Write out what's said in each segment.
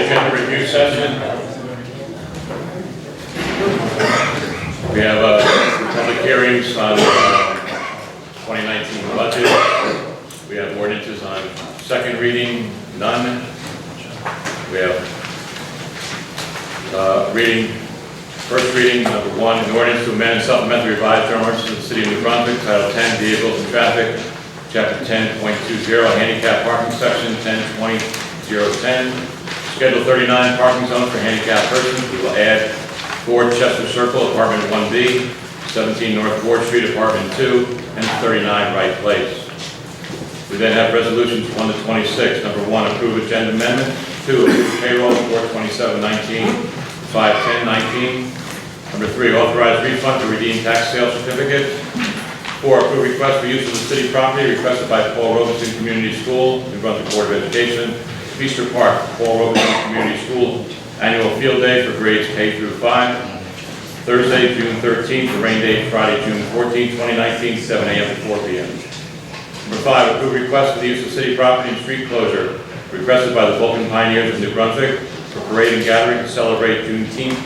agenda review session. We have public hearings on 2019 budget. We have ordinances on second reading, none. We have first reading, number 1, an ordinance to amend and supplement the revised general ordinances of the City of New Brunswick, Title 10, Vehicles and Traffic, Chapter 10.20, Handicap Parking Section 10.20.010, Schedule 39, Parking Zone for Handicapped Persons. We will add 4 Chester Circle, Apartment 1B, 17 North 4th Street, Apartment 2, and 39 Wright Place. We then have resolutions 1 to 26. Number 1, approve agenda amendment. 2, approve payroll 4/27/19, 5/10/19. Number 3, authorize refund to redeem tax sale certificate. 4, approve request for use of the city property requested by Paul Robeson Community School, New Brunswick Board of Education, Feaster Park, Paul Robeson Community School, annual field day for grades K through 5, Thursday, June 13th, the rain date Friday, June 14th, 2019, 7 a.m. to 4 p.m. Number 5, approve request for the use of city property and street closure requested by the Vulcan Pioneers of New Brunswick for parade and gathering to celebrate Juneteenth.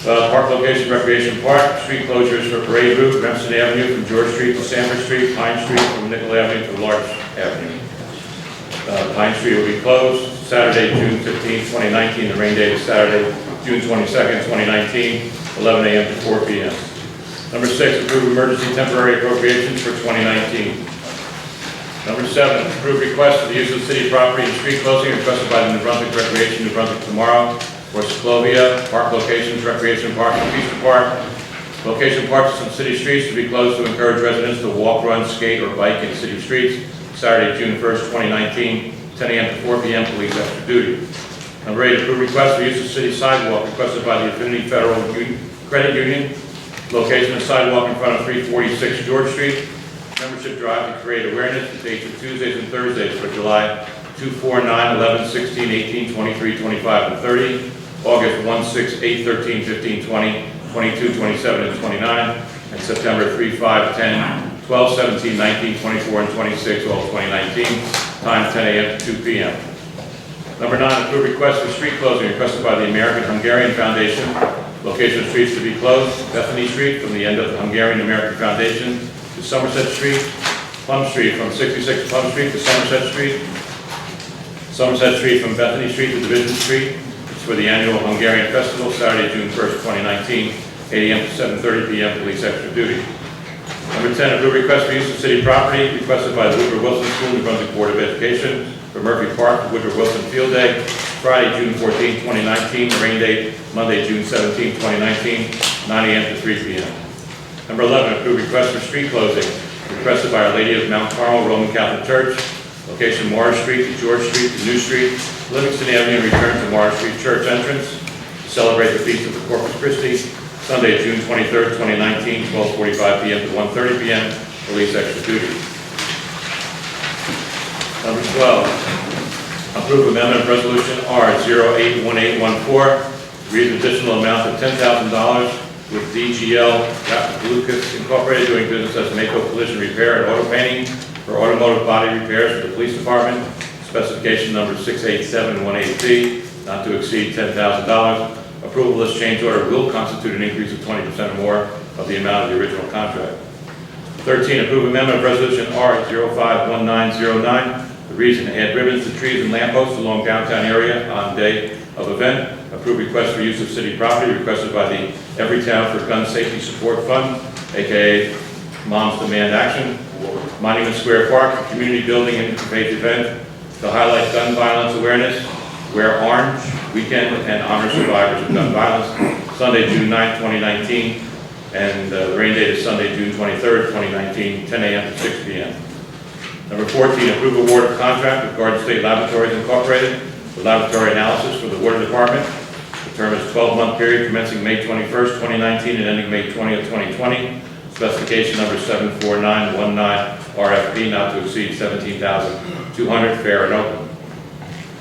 Park location, Recreation Park, street closures for parade route, Remsen Avenue from George Street to Sandford Street, Pine Street from Nickel Avenue to Larch Avenue. Pine Street will be closed Saturday, June 15th, 2019. The rain date is Saturday, June 22nd, 2019, 11 a.m. to 4 p.m. Number 6, approve emergency temporary appropriations for 2019. Number 7, approve request for the use of city property and street closing requested by the New Brunswick Recreation, New Brunswick Tomorrow, or Ciclovia, park locations, Recreation Park and Feaster Park. Location parks on city streets to be closed to encourage residents to walk, run, skate, or bike in city streets. Saturday, June 1st, 2019, 10 a.m. to 4 p.m. Police extra duty. Number 8, approve request for use of city sidewalk requested by the Affinity Federal Credit Union. Location of sidewalk in front of 346 George Street. Membership drive to create awareness. The dates are Tuesdays and Thursdays for July 2, 4, 9, 11, 16, 18, 23, 25, and 30. August 1, 6, 8, 13, 15, 20, 22, 27, and 29. And September 3, 5, 10, 12, 17, 19, 24, and 26, all 2019. Time 10 a.m. to 2 p.m. Number 9, approve request for street closing requested by the American Hungarian Foundation. Location of streets to be closed: Bethany Street from the end of the Hungarian American Foundation to Somerset Street, Plum Street from 66 Plum Street to Somerset Street, Somerset Street from Bethany Street to Division Street. It's for the annual Hungarian Festival, Saturday, June 1st, 2019, 8 a.m. to 7:30 p.m. Police extra duty. Number 10, approve request for use of city property requested by the Woodrow Wilson School, New Brunswick Board of Education for Murphy Park to Woodrow Wilson Field Day, Friday, June 14th, 2019, rain date Monday, June 17th, 2019, 9 a.m. to 3 p.m. Number 11, approve request for street closing requested by Our Lady of Mount Carmel Roman Catholic Church. Location Morris Street to George Street to New Street, Livingston Avenue, return to Morris Street Church entrance to celebrate the feast of the Corpus Christi, Sunday, June 23rd, 2019, 12:45 p.m. to 1:30 p.m. Police extra duty. Number 12, approve amendment of resolution R081814, read an additional amount of $10,000 with DGL Lucas Incorporated doing business as Mako Collision Repair and Auto Painting for automotive body repairs for the police department. Specification number 68718B, not to exceed $10,000. Approval of this change order will constitute an increase of 20% or more of the amount of the original contract. 13, approve amendment of resolution R051909. The reason to add ribbons to trees and lampposts along downtown area on day of event. Approve request for use of city property requested by the Everytown for Gun Safety Support Fund, aka Moms Demand Action, Monument Square Park, a community building interfaith event to highlight gun violence awareness. Wear orange, weekend, and honor survivors of gun violence. Sunday, June 9th, 2019, and the rain date is Sunday, June 23rd, 2019, 10 a.m. to 6 p.m. Number 14, approve award of contract with Garden State Laboratories Incorporated for laboratory analysis for the Water Department. The term is a 12-month period commencing May 21st, 2019 and ending May 20th, 2020. Specification number 74919 RFP, not to exceed $17,200, fair and open.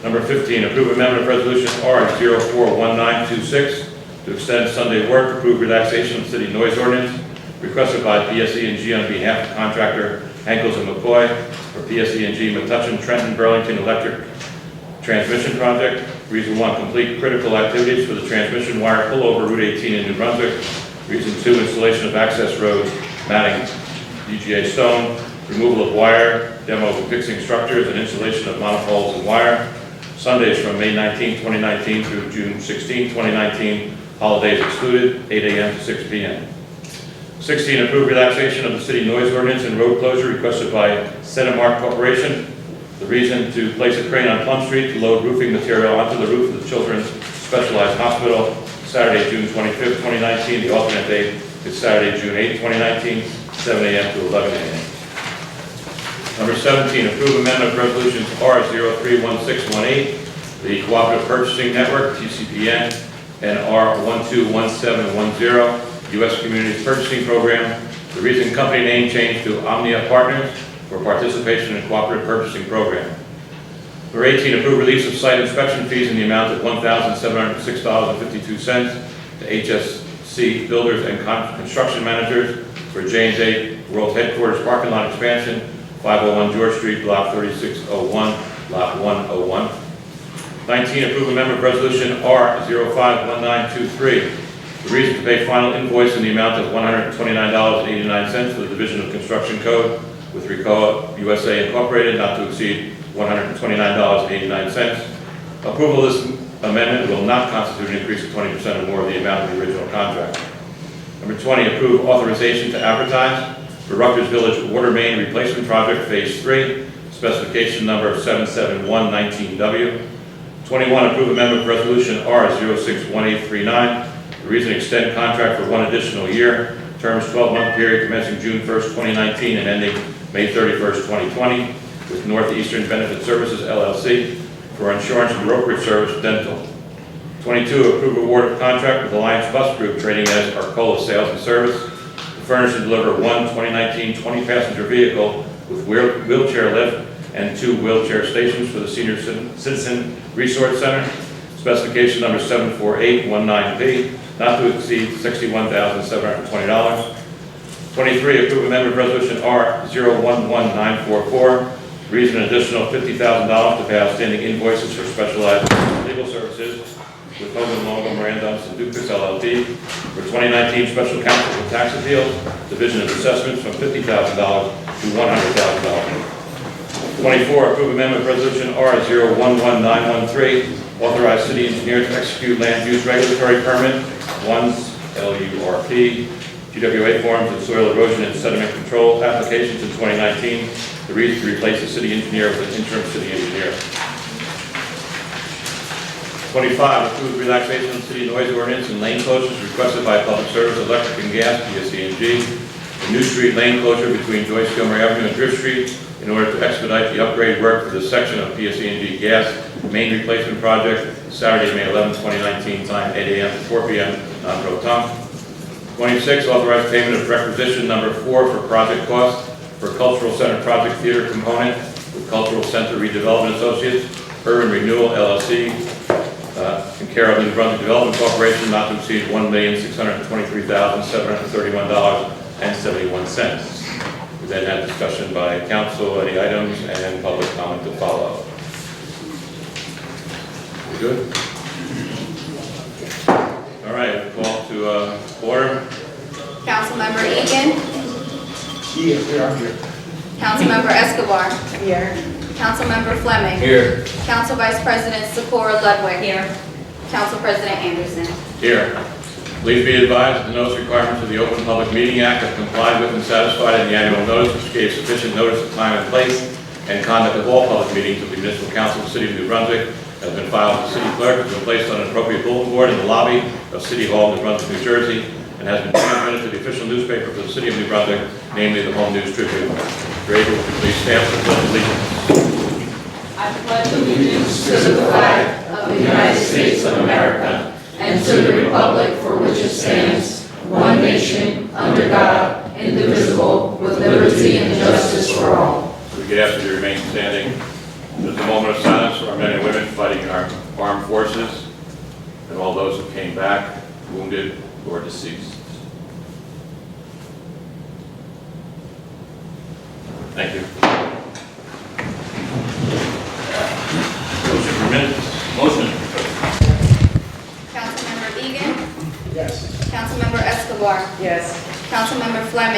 Number 15, approve amendment of resolution R041926 to extend Sunday work, approve relaxation of city noise ordinance, requested by PSE&G on behalf of contractor Henkels and McCoy for PSE&G Metuchen Trenton Burlington Electric Transmission Project. Reason 1, complete critical activities for the transmission wire pullover Route 18 in New Brunswick. Reason 2, installation of access road matting, DGA stone, removal of wire, demo of fixing structures, and installation of monopoles and wire. Sundays from May 19, 2019 through June 16, 2019, holidays excluded, 8 a.m. to 6 p.m. 16, approve relaxation of the city noise ordinance and road closure requested by Centimark Corporation. The reason, to place a crane on Plum Street to load roofing material onto the roof of the Children's Specialized Hospital, Saturday, June 25, 2019. The alternate date is Saturday, June 8, 2019, 7 a.m. to 11 a.m. Number 17, approve amendment of resolutions R031618, the Cooperative Purchasing Network, TCPN, and R121710, U.S. Communities Purchasing Program. The reason, company name change to Omnia Partners for participation in cooperative purchasing program. Number 18, approve release of site inspection fees in the amount of $1,706.52 to HSC Builders and Construction Managers for J&J World Headquarters Parking Lot Expansion, 501 George Street, Block 3601, Lot 101. 19, approve amendment of resolution R051923. The reason, to pay final invoice in the amount of $129.89 for the Division of Construction Code with Ricoh USA Incorporated, not to exceed $129.89. Approval of this amendment will not constitute an increase of 20% or more of the amount of the original contract. Number 20, approve authorization to advertise for Rutgers Village Water Main Replacement Project Phase 3, specification number 77119W. 21, approve amendment of resolution R061839. The reason, extend contract for one additional year. Terms 12-month period commencing June 1st, 2019 and ending May 31st, 2020 with Northeastern Benefit Services, LLC for insurance and brokerage service dental. 22, approve award of contract with Alliance Bus Group trading as Arcola Sales and Service to furnish and deliver one 2019 20-passenger vehicle with wheelchair lift and 2 wheelchair stations for the Senior Citizen Resource Center. Specification number 74819P, not to exceed $61,720. 23, approve amendment of resolution R011944. Reason, additional $50,000 to pay outstanding invoices for specialized legal services with Hogan Longo Miranda and Dukas LLP for 2019 special counsel for tax appeals, division of assessments from $50,000 to $100,000. 24, approve amendment of resolution R011913. Authorize city engineer to execute land use regulatory permit, one's LURP, GWA forms and soil erosion and sediment control applications in 2019. The reason, to replace the city engineer with an interim city engineer. 25, approve relaxation of city noise ordinance and lane closures requested by Public Service, Electric and Gas, PSE&G. A new street lane closure between Joyce Gilmer Avenue and Drift Street in order to expedite the upgrade work for this section of PSE&G gas main replacement project, Saturday, May 11, 2019, time 8 a.m. to 4 p.m. non-pro tem. 26, authorize payment of requisition number 4 for project costs for Cultural Center Project Theater component with Cultural Center Redevelopment Associates, Urban Renewal LLC, in care of the Brunswick Development Corporation, not to exceed $1,623,731.71. We then had discussion by council, any items, and public comment to follow. We good? All right, call to order. Councilmember Egan. Here, I'm here. Councilmember Escobar. Here. Councilmember Fleming. Here. Council Vice President Sikora Ludwig. Here. Council President Anderson. Here. Please be advised that the notice requirements of the Open Public Meeting Act are complied with and satisfied in the annual notice, which gave sufficient notice of time and place and conduct of all public meetings of the Municipal Council of the City of New Brunswick, has been filed with the City Clerk, has been placed on an appropriate bulletin board in the lobby of City Hall, New Brunswick, New Jersey, and has been transmitted to the official newspaper for the City of New Brunswick, namely the Home News Tribune. You're able to please stand for the pledge of allegiance. I pledge allegiance to the flag of the United States of America and to the republic for which it stands, one nation, under God, indivisible, with liberty and justice for all. We get asked you to remain standing. There's a moment of silence for our men and women fighting in our armed forces and all those who came back, wounded or deceased. Thank you. Motion for minutes. Motion.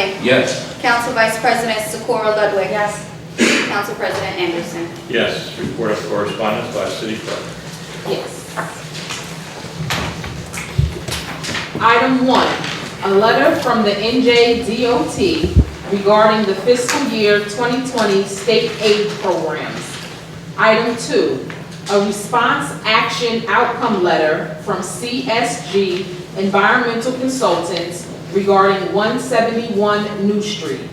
Fleming. Yes. Council Vice President Socorro Ludwig. Yes. Council President Anderson. Yes. Report of correspondence by city clerk. Yes. Item 1, a letter from the NJDOT regarding the fiscal year 2020 state aid programs. Item 2, a response action outcome letter from CSG Environmental Consultants regarding 171 New Street.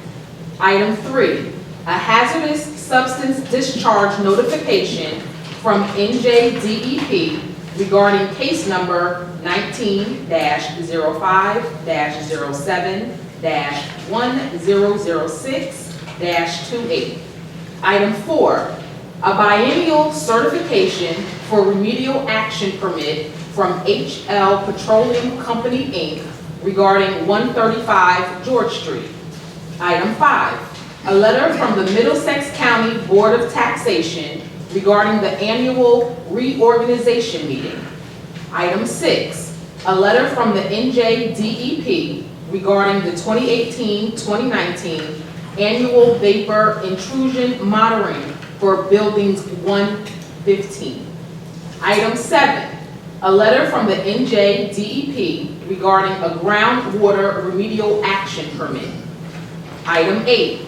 Item 3, a hazardous substance discharge notification from NJDEP regarding case number 19-05-07-1006-28. Item 4, a biennial certification for remedial action permit from HL Petroleum Company, Inc. regarding 135 George Street. Item 5, a letter from the Middlesex County Board of Taxation regarding the annual reorganization meeting. Item 6, a letter from the NJDEP regarding the 2018-2019 annual vapor intrusion monitoring for buildings 115. Item 7, a letter from the NJDEP regarding a groundwater remedial action permit. Item 8,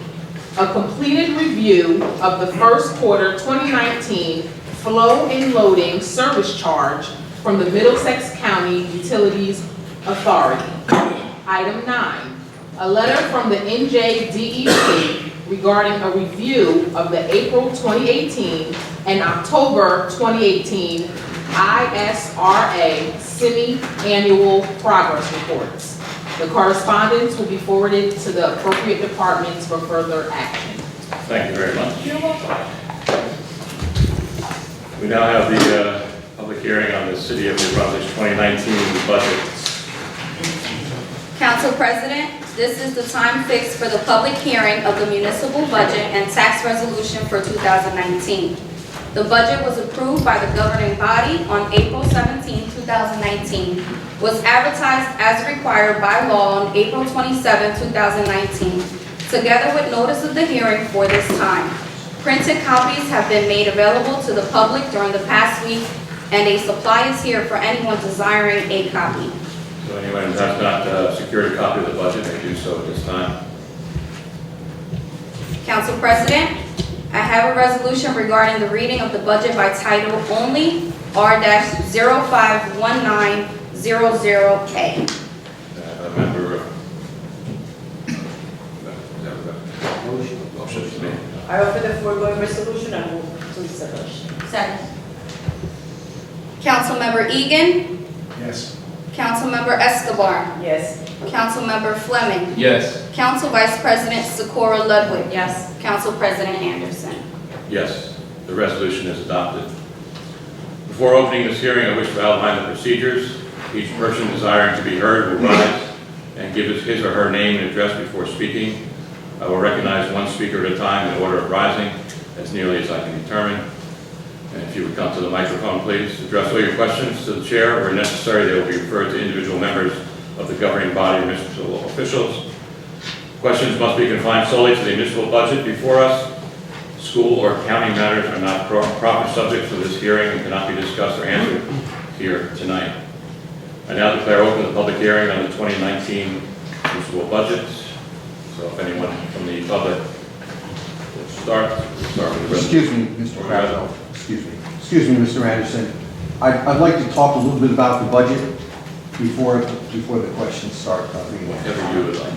a completed review of the first quarter 2019 flow and loading service charge from the Middlesex County Utilities Authority. Item 9, a letter from the NJDEP regarding a review of the April 2018 and October 2018 ISRA semi-annual progress reports. The correspondence will be forwarded to the appropriate departments for further action. Thank you very much. You're welcome. We now have the public hearing on the City of New Brunswick's 2019 budget. Council President, this is the time fixed for the public hearing of the municipal budget and tax resolution for 2019. The budget was approved by the governing body on April 17, 2019, was advertised as required by law on April 27, 2019, together with notice of the hearing for this time. Printed copies have been made available to the public during the past week, and a supply is here for anyone desiring a copy. So anyone who has not secured a copy of the budget may do so at this time. Council President, I have a resolution regarding the reading of the budget by title only, R-051900K. A member motion is made. I offer the foregoing resolution and move to establish. Second. Councilmember Egan. Yes. Councilmember Escobar. Yes. Councilmember Fleming. Yes. Council Vice President Socorro Ludwig. Yes. Council President Anderson. Yes, the resolution is adopted. Before opening this hearing, I wish to outline the procedures. Each person desiring to be heard will rise and give his or her name and address before speaking. I will recognize one speaker at a time in order of rising, as nearly as I can determine. And if you would come to the microphone, please. Address all your questions to the chair. Where necessary, they will be referred to individual members of the governing body and municipal officials. Questions must be confined solely to the municipal budget before us. School or county matters are not proper subjects for this hearing and cannot be discussed or answered here tonight. I now declare open the public hearing on the 2019 municipal budget. So if anyone from the public will start, we'll start with the Excuse me, Mr. Crabwell. Excuse me, Mr. Anderson. I'd like to talk a little bit about the budget before the questions start. Whatever you would like.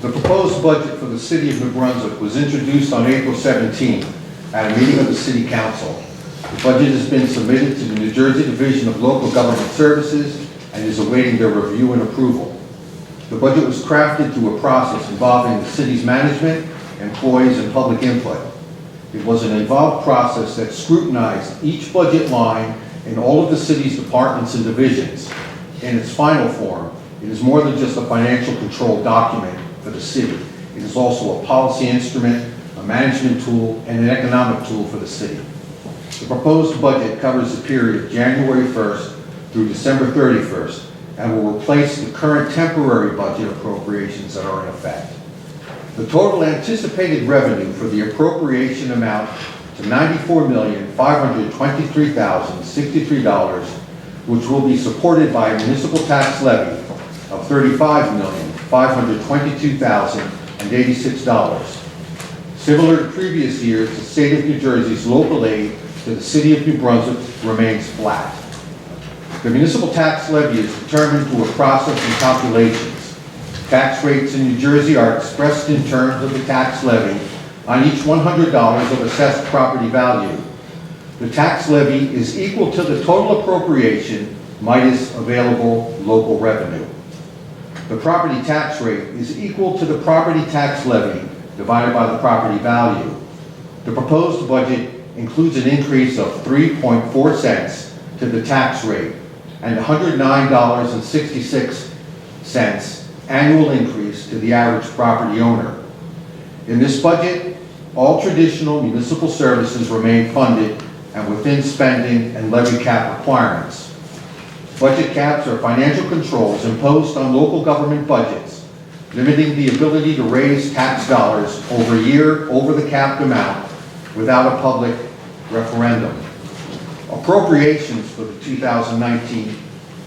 The proposed budget for the City of New Brunswick was introduced on April 17th at a meeting of the City Council. The budget has been submitted to the New Jersey Division of Local Government Services and is awaiting their review and approval. The budget was crafted through a process involving the city's management, employees, and public input. It was an involved process that scrutinized each budget line in all of the city's departments and divisions. In its final form, it is more than just a financial control document for the city. It is also a policy instrument, a management tool, and an economic tool for the city. The proposed budget covers the period January 1st through December 31st and will replace the current temporary budget appropriations that are in effect. The total anticipated revenue for the appropriation amount to $94,523,063, which will be supported by a municipal tax levy of $35,522,086. Similar to previous years, the state of New Jersey's local aid to the city of New Brunswick remains flat. The municipal tax levy is determined through a process and calculations. Tax rates in New Jersey are expressed in terms of the tax levy on each $100 of assessed property value. The tax levy is equal to the total appropriation minus available local revenue. The property tax rate is equal to the property tax levy divided by the property value. The proposed budget includes an increase of 3.4 cents to the tax rate and $109.66 annual increase to the average property owner. In this budget, all traditional municipal services remain funded and within spending and levy cap requirements. Budget caps are financial controls imposed on local government budgets, limiting the ability to raise tax dollars over a year over the capped amount without a public referendum. Appropriations for the 2019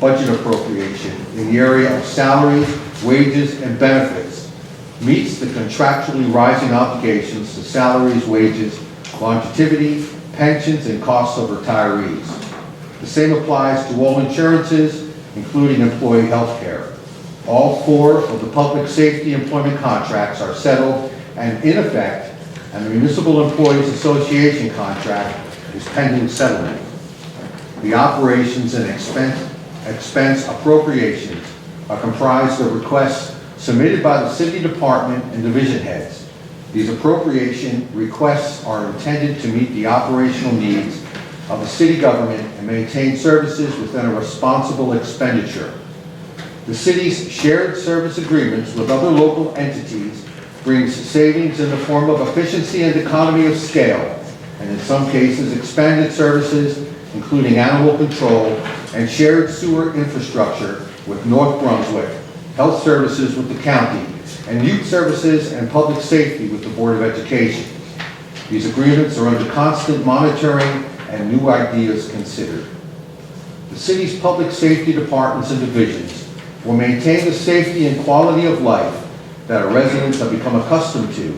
budget appropriation in the area of salaries, wages, and benefits meets the contractually rising obligations to salaries, wages, longevity, pensions, and costs of retirees. The same applies to all insurances, including employee health care. All 4 of the public safety employment contracts are settled and in effect, and the Municipal Employees Association contract is pending settlement. The operations and expense appropriations are comprised of requests submitted by the city department and division heads. These appropriation requests are intended to meet the operational needs of the city government and maintain services within a responsible expenditure. The city's shared service agreements with other local entities brings savings in the form of efficiency and economy of scale, and in some cases expanded services, including animal control and shared sewer infrastructure with North Brunswick, health services with the county, and youth services and public safety with the Board of Education. These agreements are under constant monitoring and new ideas considered. The city's public safety departments and divisions will maintain the safety and quality of life that our residents have become accustomed to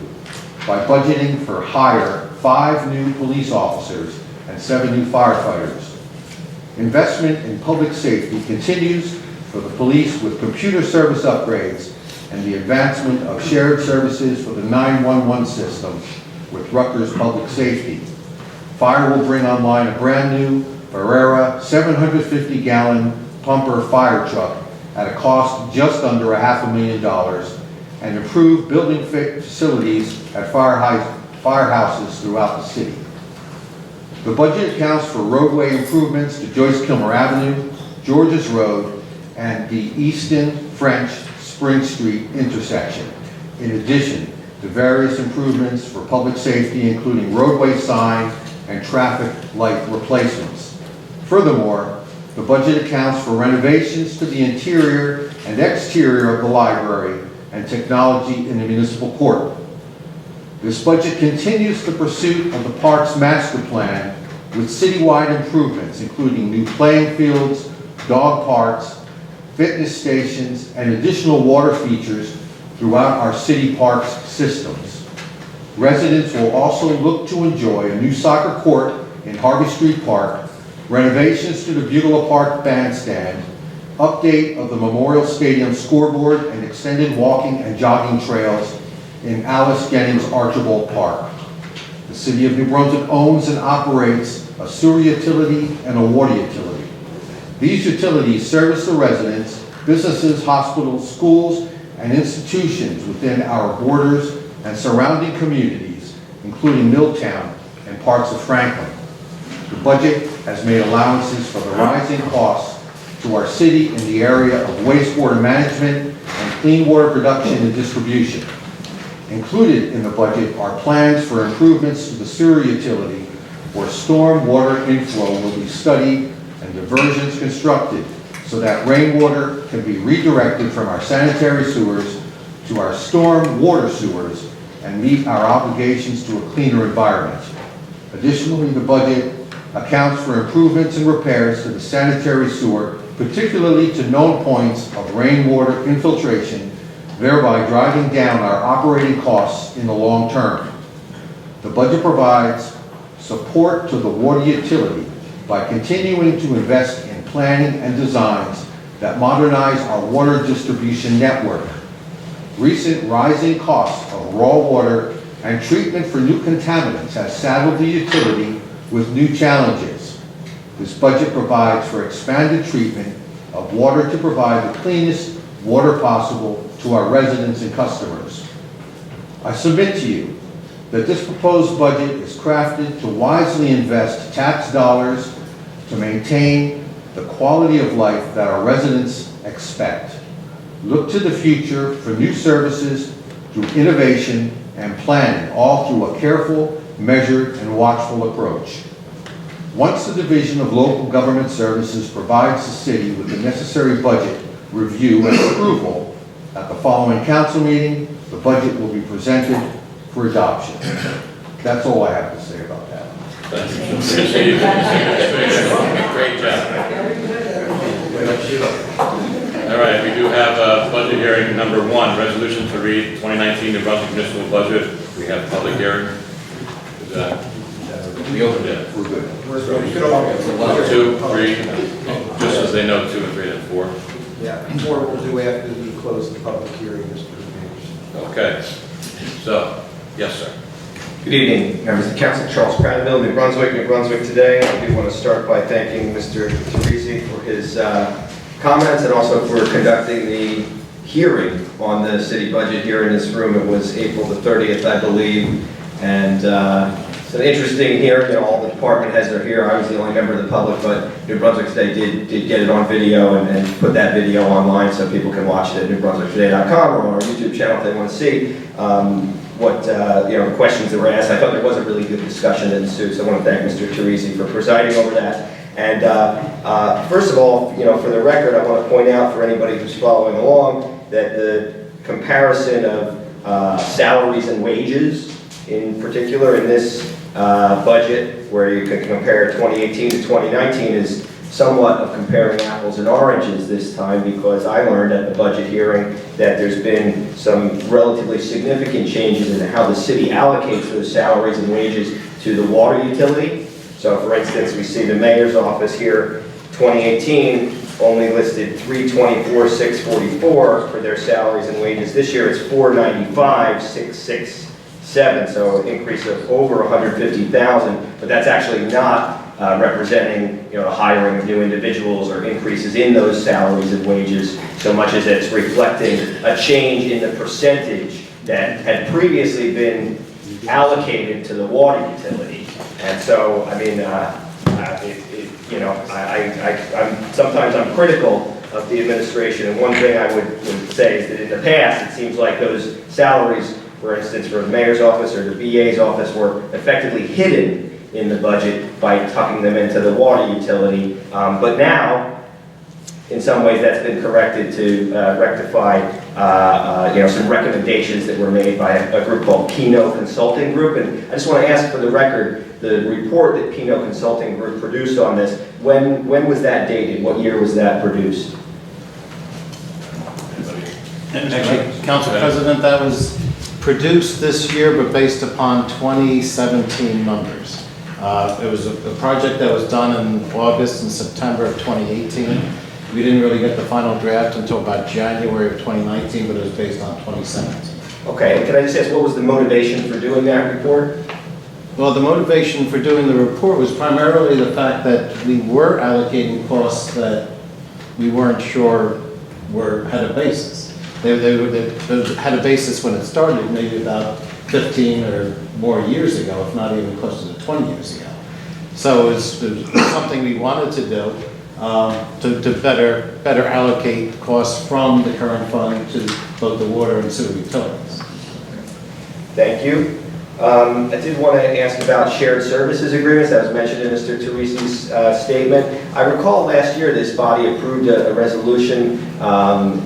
by budgeting for hire 5 new police officers and 7 new firefighters. Investment in public safety continues for the police with computer service upgrades and the advancement of shared services for the 911 system with Rutgers Public Safety. Fire will bring online a brand new Barrera 750-gallon pumper fire truck at a cost just under $500,000 and improve building facilities at firehouses throughout the city. The budget accounts for roadway improvements to Joyce Kilmer Avenue, Georges Road, and the Easton French Spring Street intersection, in addition to various improvements for public safety, including roadway sign and traffic light replacements. Furthermore, the budget accounts for renovations to the interior and exterior of the library and technology in the municipal court. This budget continues the pursuit of the Parks Master Plan with citywide improvements, including new playing fields, dog parks, fitness stations, and additional water features throughout our city parks systems. Residents will also look to enjoy a new soccer court in Harvey Street Park, renovations to the Bugler Park bandstand, update of the Memorial Stadium scoreboard, and extended walking and jogging trails in Alice Jennings Archibald Park. The City of New Brunswick owns and operates a sewer utility and a water utility. These utilities service the residents, businesses, hospitals, schools, and institutions within our borders and surrounding communities, including Milltown and parts of Franklin. The budget has made allowances for the rising costs to our city in the area of wastewater management and clean water production and distribution. Included in the budget are plans for improvements to the sewer utility where storm water inflow will be studied and diversions constructed so that rainwater can be redirected from our sanitary sewers to our storm water sewers and meet our obligations to a cleaner environment. Additionally, the budget accounts for improvements and repairs to the sanitary sewer, particularly to known points of rainwater infiltration, thereby driving down our operating costs in the long term. The budget provides support to the water utility by continuing to invest in planning and designs that modernize our water distribution network. Recent rising costs of raw water and treatment for new contaminants has saddled the utility with new challenges. This budget provides for expanded treatment of water to provide the cleanest water possible to our residents and customers. I submit to you that this proposed budget is crafted to wisely invest tax dollars to maintain the quality of life that our residents expect. Look to the future for new services through innovation and planning, all through a careful, measured, and watchful approach. Once the Division of Local Government Services provides the city with the necessary budget review and approval, at the following council meeting, the budget will be presented for adoption. That's all I have to say about that. Thank you. Great job. All right, we do have budget hearing number 1, resolution to read 2019 New Brunswick municipal budget. We have public hearing. Is that? We opened it. We're good. 1, 2, 3, just as they know 2 and 3 and 4. Yeah, 4 we'll do after we close the public hearing, Mr. Mayor. Okay. So, yes, sir. Good evening, members of the council. Charles Cranville, New Brunswick today. I do want to start by thanking Mr. Teresi for his comments and also for conducting the hearing on the city budget here in this room. It was April the 30th, I believe, and it's an interesting hearing. You know, all the department heads are here. I was the only member of the public, but New Brunswick Today did get it on video and put that video online so people can watch it at newbrunswicktoday.com or on our YouTube channel if they want to see what the questions that were asked. I thought there was a really good discussion that ensued, so I want to thank Mr. Teresi for presiding over that. And first of all, for the record, I want to point out for anybody who's following along that the comparison of salaries and wages, in particular in this budget, where you can compare 2018 to 2019, is somewhat of comparing apples and oranges this time, because I learned at the budget hearing that there's been some relatively significant changes in how the city allocates those salaries and wages to the water utility. So for instance, we see the mayor's office here, 2018 only listed $324,644 for their salaries and wages. This year it's $495,667, so an increase of over $150,000, but that's actually not representing the hiring of new individuals or increases in those salaries and wages, so much as it's reflecting a change in the percentage that had previously been allocated to the water utility. And so, I mean, sometimes I'm critical of the administration, and one thing I would say is that in the past, it seems like those salaries, for instance, for the mayor's office or the VA's office, were effectively hidden in the budget by tucking them into the water utility. But now, in some ways, that's been corrected to rectify some recommendations that were made by a group called Kino Consulting Group. And I just want to ask for the record, the report that Kino Consulting Group produced on this, when was that dated? What year was that produced? Actually, Council President, that was produced this year, but based upon 2017 numbers. It was a project that was done in August and September of 2018. We didn't really get the final draft until about January of 2019, but it was based on 2017. Okay, and can I just ask, what was the motivation for doing that report? Well, the motivation for doing the report was primarily the fact that we were allocating costs that we weren't sure had a basis. They had a basis when it started, maybe about 15 or more years ago, if not even closer to 20 years ago. So it was something we wanted to do to better allocate costs from the current fund to both the water and sewer utilities. Thank you. I did want to ask about shared services agreements that was mentioned in Mr. Teresi's statement. I recall last year this body approved a resolution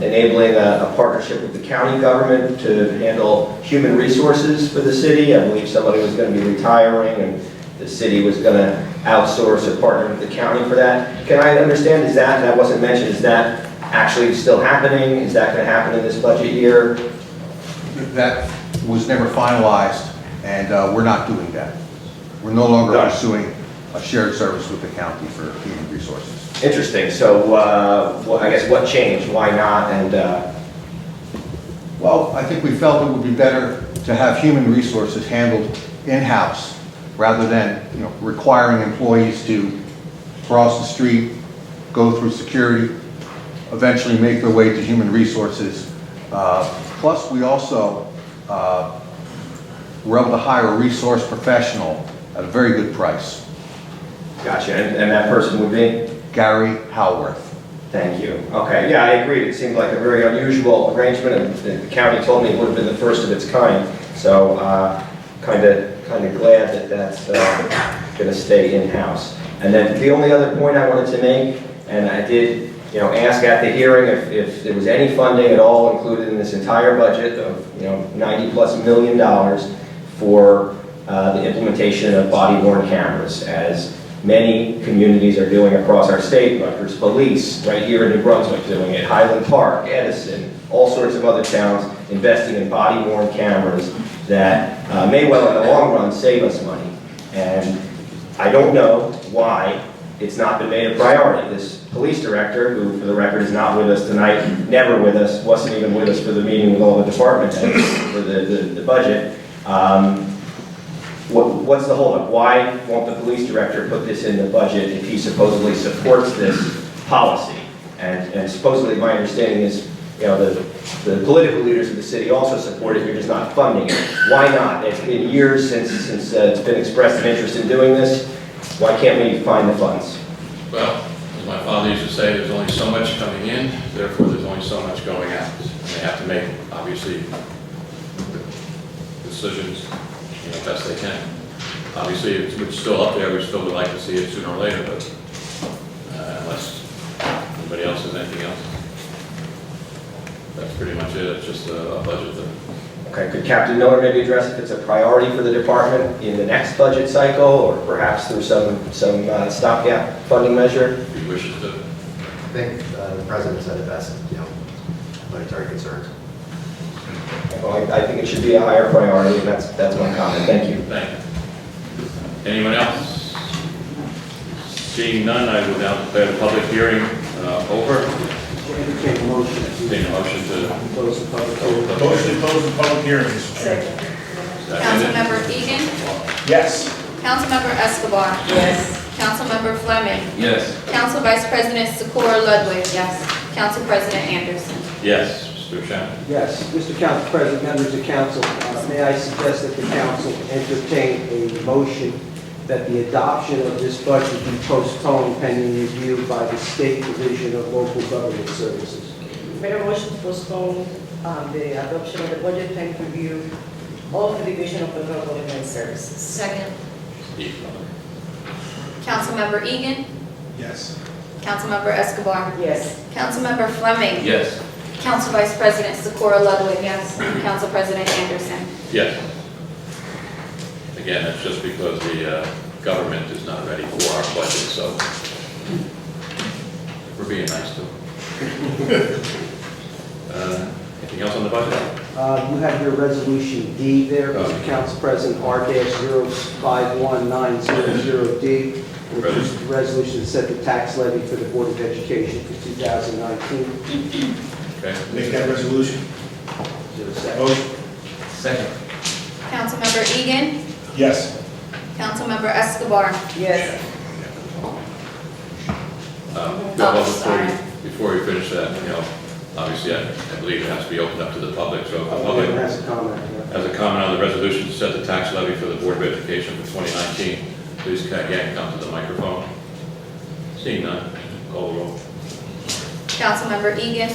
enabling a partnership with the county government to handle human resources for the city. I believe somebody was going to be retiring and the city was going to outsource or partner with the county for that. Can I understand, that wasn't mentioned, is that actually still happening? Is that going to happen in this budget year? That was never finalized, and we're not doing that. We're no longer Got it. pursuing a shared service with the county for human resources. Interesting. So I guess what changed? Why not? And Well, I think we felt it would be better to have human resources handled in-house rather than, requiring employees to cross the street, go through security, eventually make their way to human resources. Plus, we also were able to hire a resource professional at a very good price, gotcha. And that person would be? Gary Howarth. Thank you. Okay. Yeah, I agreed. It seemed like a very unusual arrangement, and the county told me it would have been the first of its kind. So kind of glad that that's going to stay in-house. And then the only other point I wanted to make, and I did ask at the hearing if there was any funding at all included in this entire budget of $90+ million for the implementation of body-worn cameras, as many communities are doing across our state. Rutgers Police, right here in New Brunswick, doing it. Highland Park, Edison, all sorts of other towns investing in body-worn cameras that may well, in the long run, save us money. And I don't know why it's not been made a priority. This police director, who for the record is not with us tonight, never with us, wasn't even with us for the meeting with all the department heads for the budget. What's the holdup? Why won't the police director put this in the budget if he supposedly supports this policy? And supposedly my understanding is, the political leaders of the city also support it, you're just not funding it. Why not? It's been years since it's been expressed an interest in doing this. Why can't we find the funds? Well, as my father used to say, there's only so much coming in, therefore there's only so much going out. And they have to make, obviously, decisions, best they can. Obviously, it's still up there, we still would like to see it sooner or later, but unless anybody else has anything else. That's pretty much it, it's just a budget thing. Okay, could Captain Miller maybe address if it's a priority for the department in the next budget cycle, or perhaps through some stopgap funding measure? If he wishes to. I think the president said it best, budgetary concerns. Well, I think it should be a higher priority, and that's my comment. Thank you. Thank you. Anyone else? Seeing none, I will now declare the public hearing over. Entertain a motion Entertain a motion to close the public hearing. Motion to close the public hearing, Mr. Second. Seconded. Councilmember Egan. Yes. Councilmember Escobar. Yes. Councilmember Fleming. Yes. Council Vice President Sikora Ludwig. Yes. Council President Anderson. Yes, Mr. Shannon. Yes, Mr. Council President, members of council, may I suggest that the council entertain a motion that the adoption of this budget be postponed pending review by the State Division of Local Government Services. Make a motion to postpone the adoption of the budget and review of the Division of Local Government Services. Second. Steve. Councilmember Egan. Yes. Councilmember Escobar. Yes. Councilmember Fleming. Yes. Council Vice President Sikora Ludwig. Yes. Council President Anderson. Yes. Again, it's just because the government is not ready for our budget, so we're being nice to them. Anything else on the budget? You have your resolution D there, Mr. Council President, R-051900D, which is the resolution that set the tax levy for the Board of Education for 2019. Okay. Make that resolution. Is there a second? Motion. Second. Councilmember Egan. Yes. Councilmember Escobar. Yes. Before we finish that, obviously I believe it has to be opened up to the public, so if the public Has a comment. has a comment on the resolution to set the tax levy for the Board of Education for 2019, please again come to the microphone. Seeing none, call the roll. Councilmember Egan.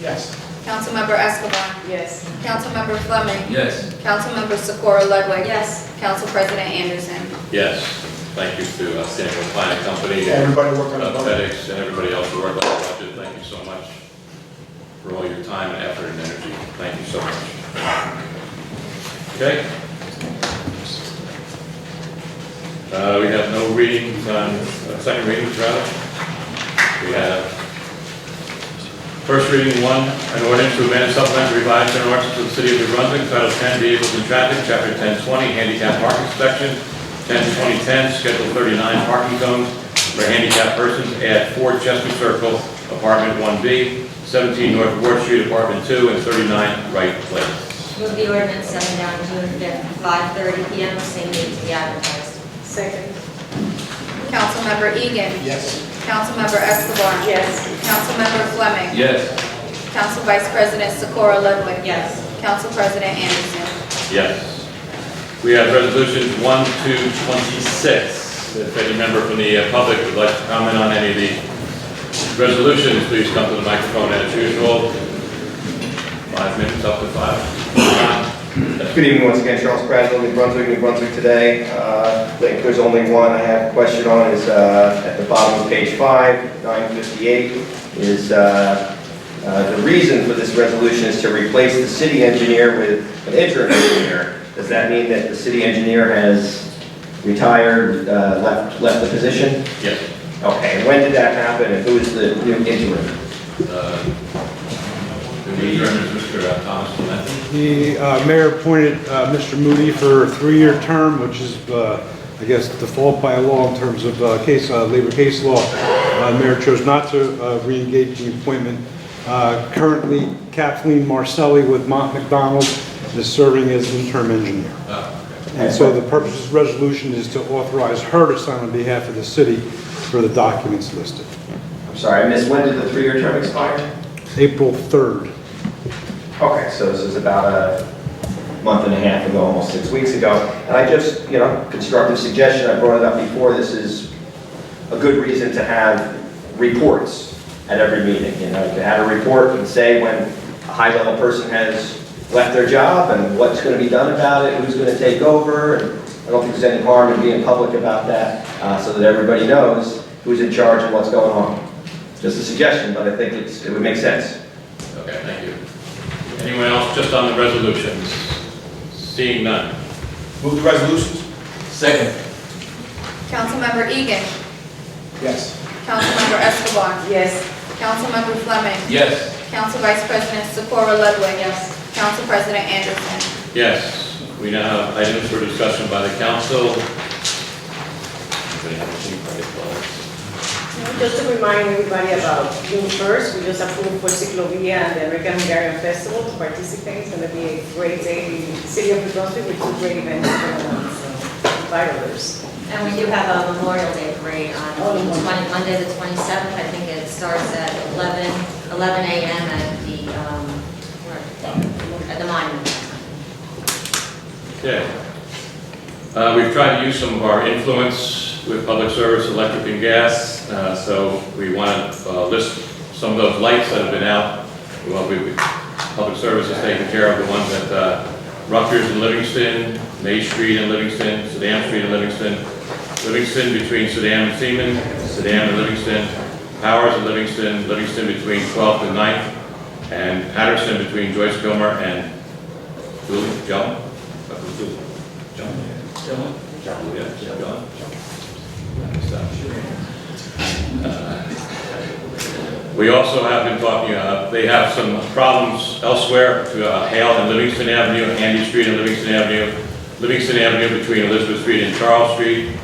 Yes. Councilmember Escobar. Yes. Councilmember Fleming. Yes. Councilmember Socorro Ludwig. Yes. Council President Anderson. Yes. Thank you to Sanford Planning Company, Everybody work on the budget. FedEx, and everybody else who worked on the budget. Thank you so much for all your time and effort and energy. Thank you so much. Okay. We have no readings on, second readings rather. We have first reading one, an ordinance to amend and supplement revised general ordinance of the city of New Brunswick, Title 10, Vehicles and Traffic, Chapter 1020, Handicap Parking Section, 10-2010, Schedule 39, Parking Zones for handicapped persons, add 4 Chester Circle, Apartment 1B, 17 North Ward Street, Apartment 2, and 39 Wright Place. Move the ordinance setting down June 5th, 5:30 PM, same date to be advertised. Second. Councilmember Egan. Yes. Councilmember Escobar. Yes. Councilmember Fleming. Yes. Council Vice President Socorro Ludwig. Yes. Council President Anderson. Yes. We have resolutions 1 to 26. If any member from the public would like to comment on any of the resolutions, please come to the microphone as usual. 5 minutes, up to 5. Good evening once again, Charles Pradville, New Brunswick today. I think there's only one I have a question on is at the bottom of page 5, 958, is the reason for this resolution is to replace the city engineer with an interim engineer. Does that mean that the city engineer has retired, left the position? Yes. Okay, and when did that happen and who is the new interim? The interim is Mr. Thomas Clementi. The mayor appointed Mr. Moody for a 3-year term, which is, I guess, default by law in terms of labor case law. Mayor chose not to re-engage the appointment. Currently, Kathleen Marcelli with Mont McDonald is serving as interim engineer. And so the purpose of this resolution is to authorize her to sign on behalf of the city for the documents listed. I'm sorry, I missed, when did the 3-year term expire? April 3rd. Okay, so this is about a month and a half ago, almost 6 weeks ago. And I just, constructive suggestion, I brought it up before, this is a good reason to have reports at every meeting. To have a report and say when a high-level person has left their job and what's going to be done about it, who's going to take over. And I don't think there's any harm in being public about that so that everybody knows who's in charge and what's going on. Just a suggestion, but I think it would make sense. Okay, thank you. Anyone else just on the resolutions? Seeing none. Move the resolutions. Second. Councilmember Egan. Yes. Councilmember Escobar. Yes. Councilmember Fleming. Yes. Council Vice President Socorro Ludwig. Yes. Council President Anderson. Yes. We now have items for discussion by the council. Just to remind everybody about June 1st, we just approved for Ciclovia and the American Hungarian Festival to participate. It's going to be a great day in the city of New Brunswick with 2 great events going on, so invite others. And we do have a Memorial Day parade on Monday the 27th. I think it starts at 11 a.m. at the monument. Okay. We've tried to use some of our influence with public service, electric and gas, so we want to list some of those lights that have been out. Public service has taken care of the ones at Rutgers and Livingston, May Street and Livingston, Sedan Street and Livingston, Livingston between Sedan and Seaman, Sedan and Livingston, Powers and Livingston, Livingston between 12th and 9th, and Patterson between Joyce Gilmer and John? We also have been talking, they have some problems elsewhere to Hale and Livingston Avenue, Andy Street and Livingston Avenue between Elizabeth Street and Charles Street,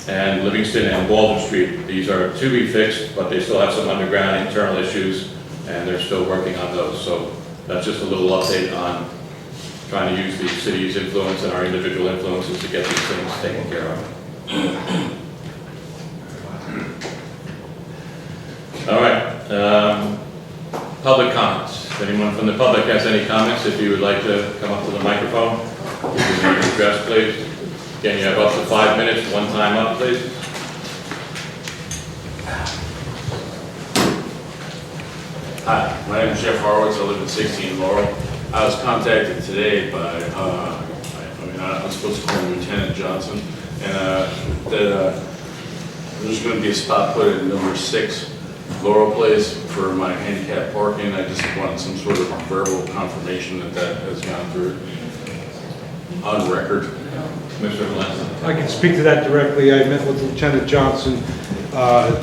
and Livingston and Baldwin Street. These are to be fixed, but they still have some underground internal issues, and they're still working on those. So that's just a little update on trying to use the city's influence and our individual influences to get these things taken care of. All right, public comments. If anyone from the public has any comments, if you would like to come up to the microphone, give your name and address, please. Again, you have up to 5 minutes, one time up, please. Hi, my name is Jeff Horowitz. I live at 16 Laurel. I was contacted today by, I'm supposed to call him Lieutenant Johnson, and that there's going to be a spot put at number 6 Laurel Place for my handicap parking. I just want some sort of verbal confirmation that that has gone through on record. Commissioner Valencia. I can speak to that directly. I met with Lieutenant Johnson. The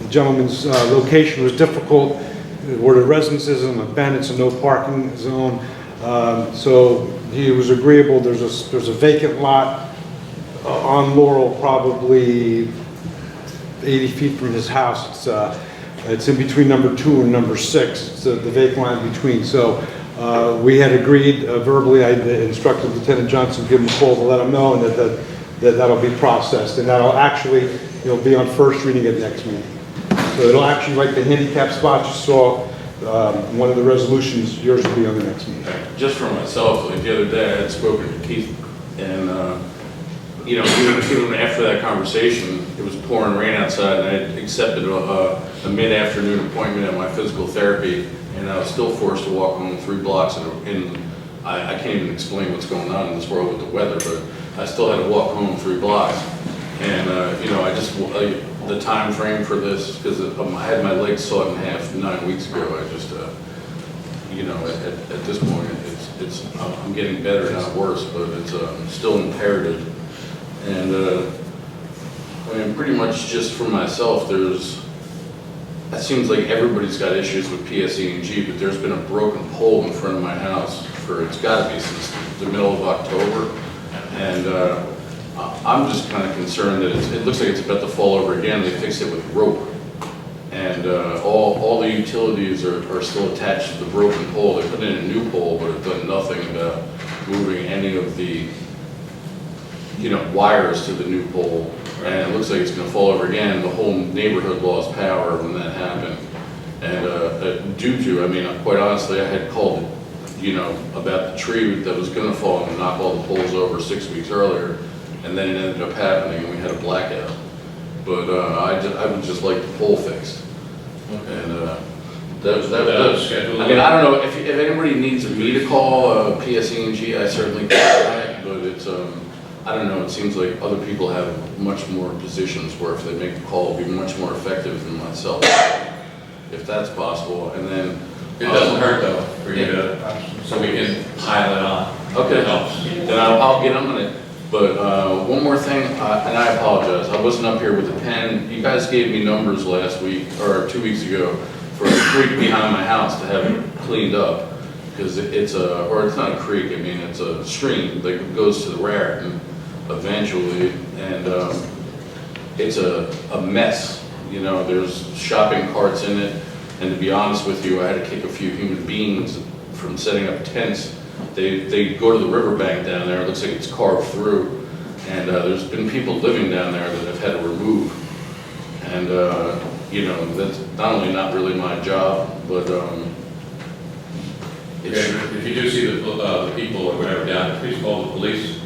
gentleman's location was difficult, where the residences and the bandits and no parking zone. So he was agreeable. There's a vacant lot on Laurel, probably 80 feet from his house. It's in between number 2 and number 6. It's the vacant lot in between. So we had agreed verbally. I instructed Lieutenant Johnson to give him a call to let him know, and that'll be processed, and that'll actually be on first reading at next meeting. So it'll actually, like the handicap spot you saw, one of the resolutions, yours will be on the next meeting. Just for myself, like the other day, I had spoken to Keith, and even after that conversation, it was pouring rain outside, and I had accepted a mid-afternoon appointment at my physical therapy, and I was still forced to walk home 3 blocks, and I can't even explain what's going on in this world with the weather, but I still had to walk home 3 blocks, and the time frame for this, because I had my legs sawed in half 9 weeks ago. I just, at this point, I'm getting better, not worse, but it's still imperative. And pretty much just for myself, it seems like everybody's got issues with PSE&G, but there's been a broken pole in front of my house it's got to be since the middle of October, and I'm just kind of concerned that it looks like it's about to fall over again. They fixed it with rope, and all the utilities are still attached to the broken pole. They put in a new pole, but have done nothing about moving any of the wires to the new pole, and it looks like it's going to fall over again. The whole neighborhood lost power when that happened, and quite honestly, I had called about the tree that was going to fall and knock all the poles over 6 weeks earlier, and then it ended up happening, and we had a blackout. But I would just like the pole fixed. And that was scheduled. I don't know if anybody needs me to call PSE&G, I certainly can, but it's I don't know. It seems like other people have much more positions where if they make a call, it'll be much more effective than myself, if that's possible. And then It doesn't hurt though, for you to, so we can pile it on. Okay, It helps. then I'll get on it. But one more thing, and I apologize, I wasn't up here with the pen. You guys gave me numbers last week, or 2 weeks ago, for a creek behind my house to have it cleaned up. Because it's not a creek, it's a stream that goes to the Raritan eventually, and it's a mess. There's shopping carts in it, and to be honest with you, I had to kick a few human beings from setting up tents. They go to the riverbank down there, it looks like it's carved through, and there's been people living down there that have had to remove. And, that's not only not really my job, but If you do see the people or whatever down, please call the police.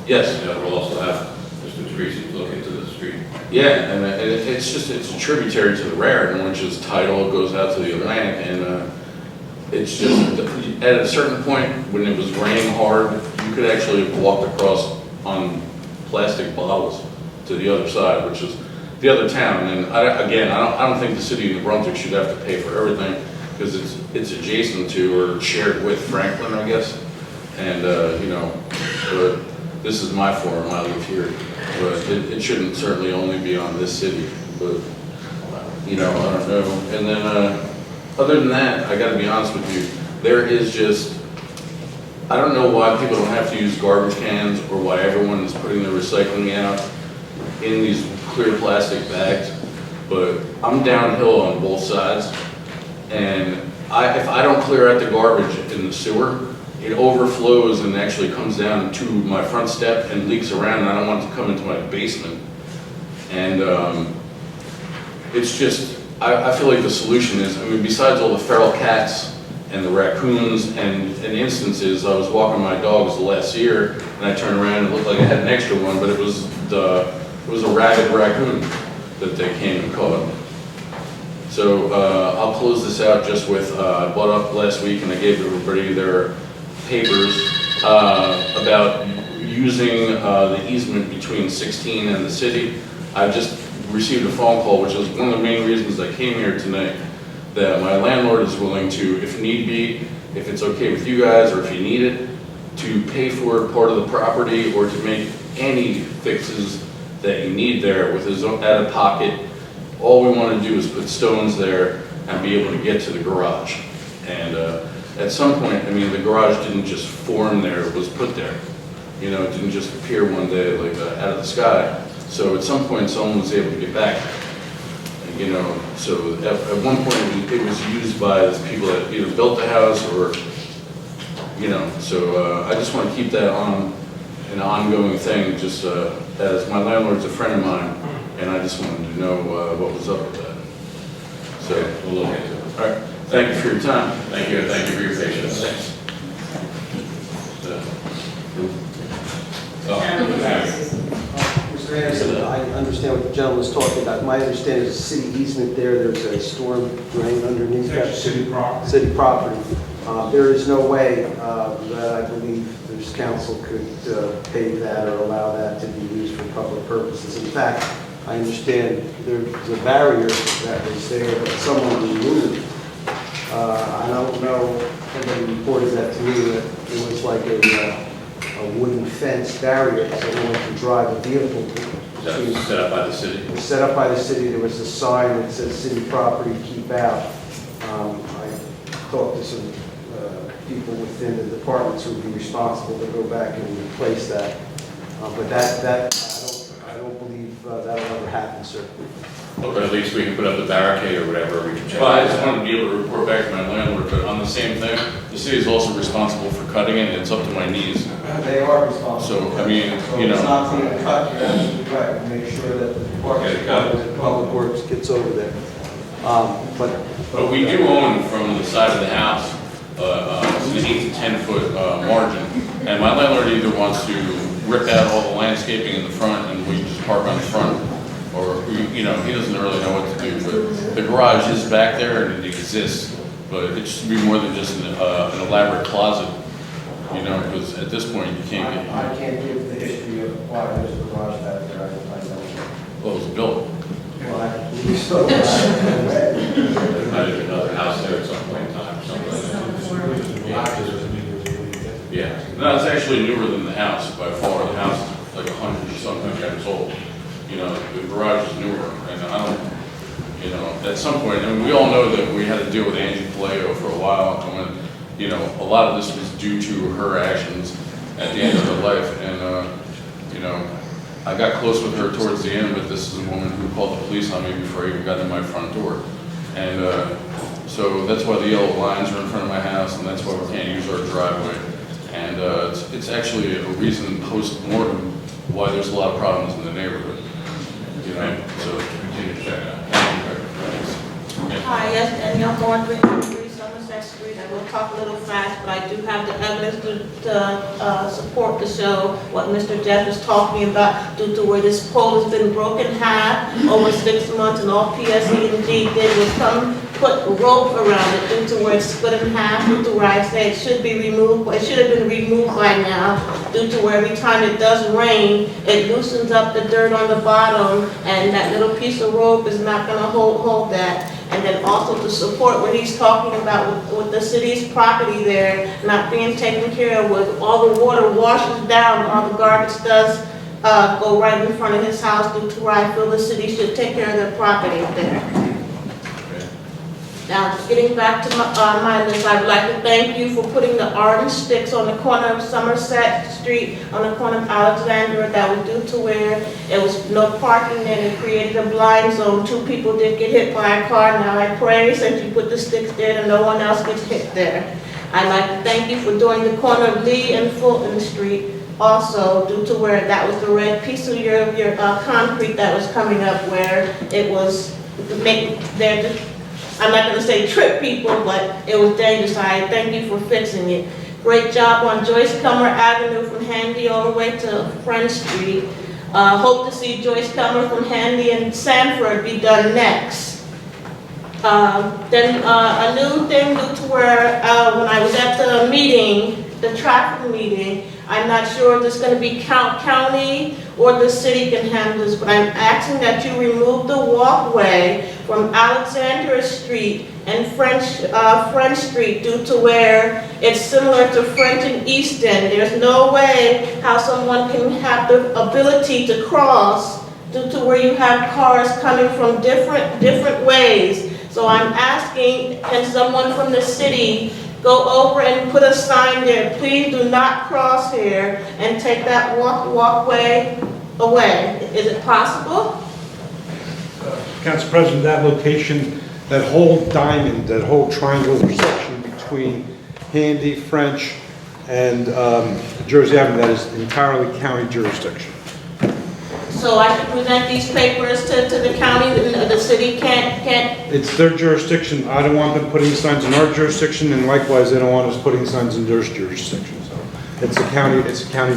yes. We'll also have Mr. Teresi look into the street. Yeah, and it's a tributary to the Raritan, which is tidal, it goes out to the Atlantic, and it's just, at a certain point, when it was raining hard, you could actually have walked across on plastic bottles to the other side, which is the other town. And I don't think the city of New Brunswick should have to pay for everything, because it's adjacent to or shared with Franklin, I guess. And, but this is my forum, I live here. But it shouldn't certainly only be on this city, but, I don't know. And then, other than that, I gotta be honest with you, there is just, I don't know why people don't have to use garbage cans, or why everyone is putting their recycling out in these clear plastic bags, but I'm downhill on both sides, and if I don't clear out the garbage in the sewer, it overflows and actually comes down to my front step and leaks around, and I don't want it to come into my basement. And it's just, I feel like the solution is, besides all the feral cats and the raccoons, and in instances, I was walking my dogs last year, and I turned around and it looked like I had an extra one, but it was a rabid raccoon that they came and caught. So I'll close this out just with, I brought up last week and I gave everybody their papers about using the easement between 16 and the city. I just received a phone call, which is one of the main reasons I came here tonight, that my landlord is willing to, if need be, if it's okay with you guys or if you need it, to pay for part of the property or to make any fixes that you need there with his own out of pocket. All we want to do is put stones there and be able to get to the garage. And at some point, I mean, the garage didn't just form there, it was put there. You know, it didn't just appear one day like out of the sky. So at some point, someone was able to get back there. And, you know, so at one point, it was used by the people that either built the house or, you know, so I just want to keep that on an ongoing thing, just as my landlord's a friend of mine, and I just wanted to know what was up with that. So We'll look into it. all right, thank you for your time. Thank you for your patience. Thanks. Mr. Anderson, I understand what the gentleman was talking about. My understanding is a city easement there, there's a storm drain underneath that. City property. City property. There is no way that I believe this council could pave that or allow that to be used for public purposes. In fact, I understand there's a barrier that was there that someone removed. I don't know, somebody reported that to me, that it was like a wooden fence barrier so no one could drive a vehicle. That was set up by the city. It was set up by the city. There was a sign that says city property, keep out. I talked to some people within the departments who would be responsible to go back and replace that. But I don't believe that'll ever happen, sir. But at least we can put up the barricade or whatever, we can check. Well, I just wanted to be able to report back to my landlord, but on the same thing, the city is also responsible for cutting it, and it's up to my knees. They are responsible. So, I mean, So you it's know, not being cut, you're absolutely right. We make sure that the Department of Public Works gets over there. but we do own from the side of the house, an 8 to 10 foot margin, and my landlord either wants to rip out all the landscaping in the front and we just park on the front, or, you know, he doesn't really know what to do, but the garage is back there and it exists, but it should be more than just an elaborate closet, you know, because at this point you can't get. I can't give the history of why there's a garage back there. I don't know. Well, it was built. Well, I believe so. There might have been another house there at some point in time, something like that. Yeah, no, it's actually newer than the house by far. The house is like 100 or something years old. You know, the garage is newer, and I don't, you know, at some point, I mean, we all know that we had to deal with Angie Paleo for a while, and when, you know, a lot of this was due to her actions at the end of her life, and, you know, I got close with her towards the end, but this is a woman who called the police on me before I even got to my front door. And so that's why the yellow lines are in front of my house, and that's why we can't use our driveway. And it's actually a reason post-mortem why there's a lot of problems in the neighborhood. You know, so continue to check it out. Thank you. Hi, yes, Danielle Thornton, 3 Somerset Street. I will talk a little fast, but I do have the evidence to support to show what Mr. Jeff is talking about due to where this pole has been broken half over 6 months, and all PSE&G did was come put rope around it due to where it's split in half, due to where I say it should be removed, it should have been removed by now, due to where every time it does rain, it loosens up the dirt on the bottom, and that little piece of rope is not gonna hold that. And then also to support what he's talking about with the city's property there not being taken care of, with all the water washes down, all the garbage does go right in front of his house, due to where I feel the city should take care of their property there. Now, getting back to my list, I would like to thank you for putting the orange sticks on the corner of Somerset Street, on the corner of Alexandra. That was due to where it was no parking there, and it created a blind zone. 2 people did get hit by a car. Now I pray, since you put the sticks there, that no one else gets hit there. I'd like to thank you for doing the corner of Lee and Fulton Street, also due to where that was the red piece of your concrete that was coming up, where it was making there. I'm not going to say trip people, but it was dangerous. I thank you for fixing it. Great job on Joyce Comer Avenue from Handy all the way to French Street. Hope to see Joyce Comer from Handy and Sanford be done next. Then a new thing due to where when I was at the meeting, the traffic meeting, I'm not sure if it's going to be county or the city can handle this, but I'm asking that you remove the walkway from Alexandra Street and French Street due to where it's similar to French and Easton. There's no way how someone can have the ability to cross due to where you have cars coming from different ways. So I'm asking, can someone from the city go over and put a sign there, please do not cross here, and take that walkway away? Is it possible? Council President, that location, that whole diamond, that whole triangular section between Handy, French, and Jersey Avenue, that is entirely county jurisdiction. So I should present these papers to the county, the city can't? It's their jurisdiction. I don't want them putting signs in our jurisdiction, and likewise, they don't want us putting signs in their jurisdiction. So it's a county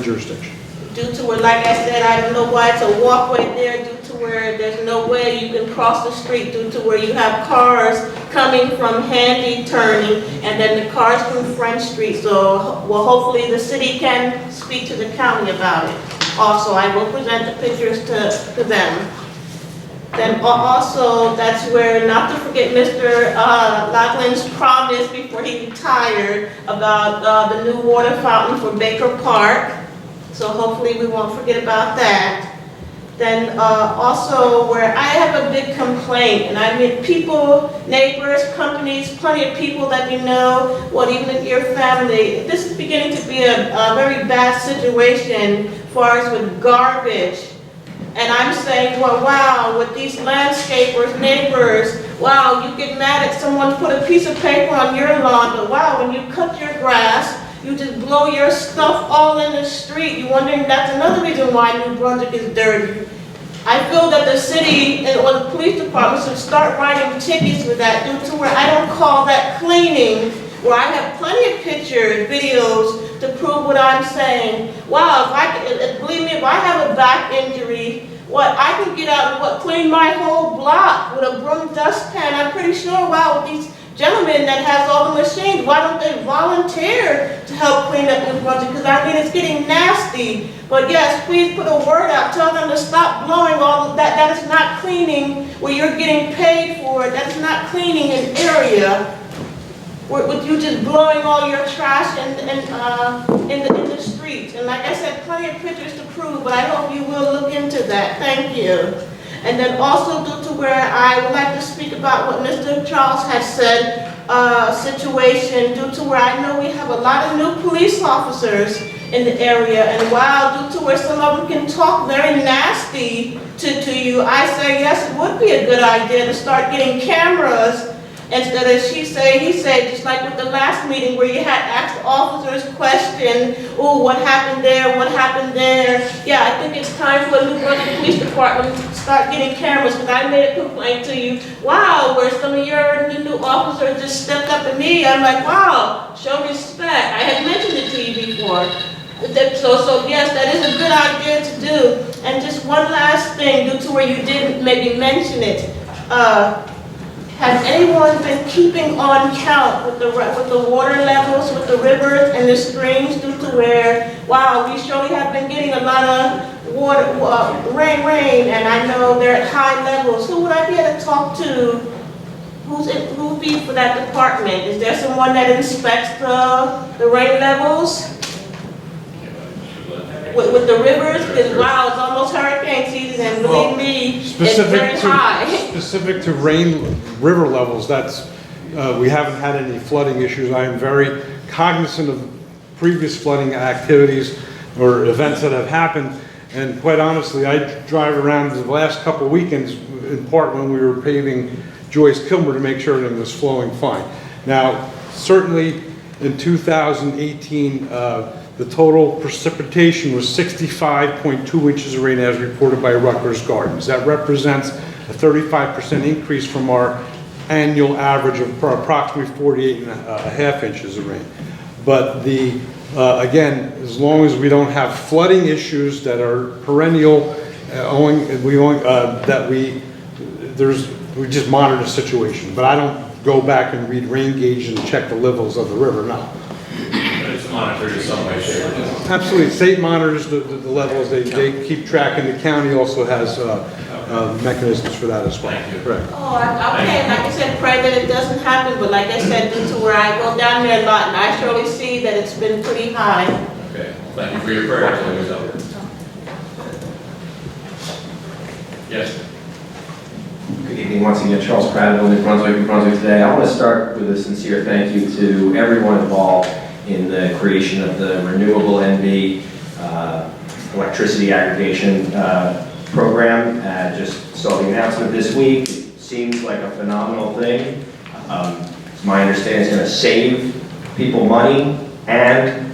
jurisdiction. Due to where, like I said, I don't know why it's a walkway there, due to where there's no way you can cross the street, due to where you have cars coming from Handy turning, and then the cars from French Street. So, well, hopefully the city can speak to the county about it. Also, I will present the pictures to them. Then also, that's where, not to forget Mr. Laughlin's promise before he retired about the new water fountain for Baker Park. So hopefully we won't forget about that. Then also where I have a big complaint, and I mean people, neighbors, companies, plenty of people that you know, what even your family, this is beginning to be a very bad situation as far as with garbage. And I'm saying, well, wow, with these landscapers, neighbors, wow, you get mad at someone put a piece of paper on your lawn, but wow, when you cut your grass, you just blow your stuff all in the street. You're wondering, that's another reason why New Brunswick is dirty. I feel that the city or the police department should start writing tickets for that, due to where I don't call that cleaning, where I have plenty of pictures, videos to prove what I'm saying. Wow, believe me, if I have a back injury, I can get out and clean my whole block with a broom dustpan. I'm pretty sure, wow, with these gentlemen that has all the machines, why don't they volunteer to help clean up New Brunswick? Because I mean, it's getting nasty. But yes, please put a word out, tell them to stop blowing all of that. That is not cleaning where you're getting paid for it. That is not cleaning an area with you just blowing all your trash in the streets. And like I said, plenty of pictures to prove, but I hope you will look into that. Thank you. And then also due to where I would like to speak about what Mr. Charles has said, situation due to where I know we have a lot of new police officers in the area, and wow, due to where some of them can talk very nasty to you, I say yes, it would be a good idea to start getting cameras instead of she say, he said, just like with the last meeting where you had asked officers question, oh, what happened there, what happened there. Yeah, I think it's time for the New Brunswick Police Department to start getting cameras, because I made a complaint to you, wow, where some of your new officers just stepped up to me. I'm like, wow, show respect. I had mentioned it to you before. So yes, that is a good idea to do. And just one last thing, due to where you didn't maybe mention it, has anyone been keeping on count with the water levels, with the rivers and the streams, due to where, wow, we surely have been getting a lot of water, rain, and I know they're at high levels. Who would I be able to talk to? Who would be for that department? Is there someone that inspects the rain levels? With the rivers, because wow, it's almost hurricane season, and believe me, it's very high. Specific to river levels, we haven't had any flooding issues. I am very cognizant of previous flooding activities or events that have happened, and quite honestly, I drive around the last couple of weekends, in part when we were paving Joyce Kilmer to make sure everything was flowing fine. Now, certainly in 2018, the total precipitation was 65.2 inches of rain as reported by Rutgers Gardens. That represents a 35% increase from our annual average of approximately 48.5 inches of rain. But again, as long as we don't have flooding issues that are perennial, there's we just monitor the situation, but I don't go back and read rain gauge and check the levels of the river, no. But it's monitored in some way, shape, or form. Absolutely, state monitors the levels, they keep track, and the county also has mechanisms for that as well. Thank you. Correct. Oh, okay, like I said, pray that it doesn't happen, but like I said, due to where I go down there a lot, and I surely see that it's been pretty high. Okay, thank you for your prayers, always up. Yes. Good evening, once again, Charles Prattville, New Brunswick today. I want to start with a sincere thank you to everyone involved in the creation of the renewable NV electricity aggregation program. Just saw the announcement this week. It seems like a phenomenal thing. It's my understanding it's going to save people money and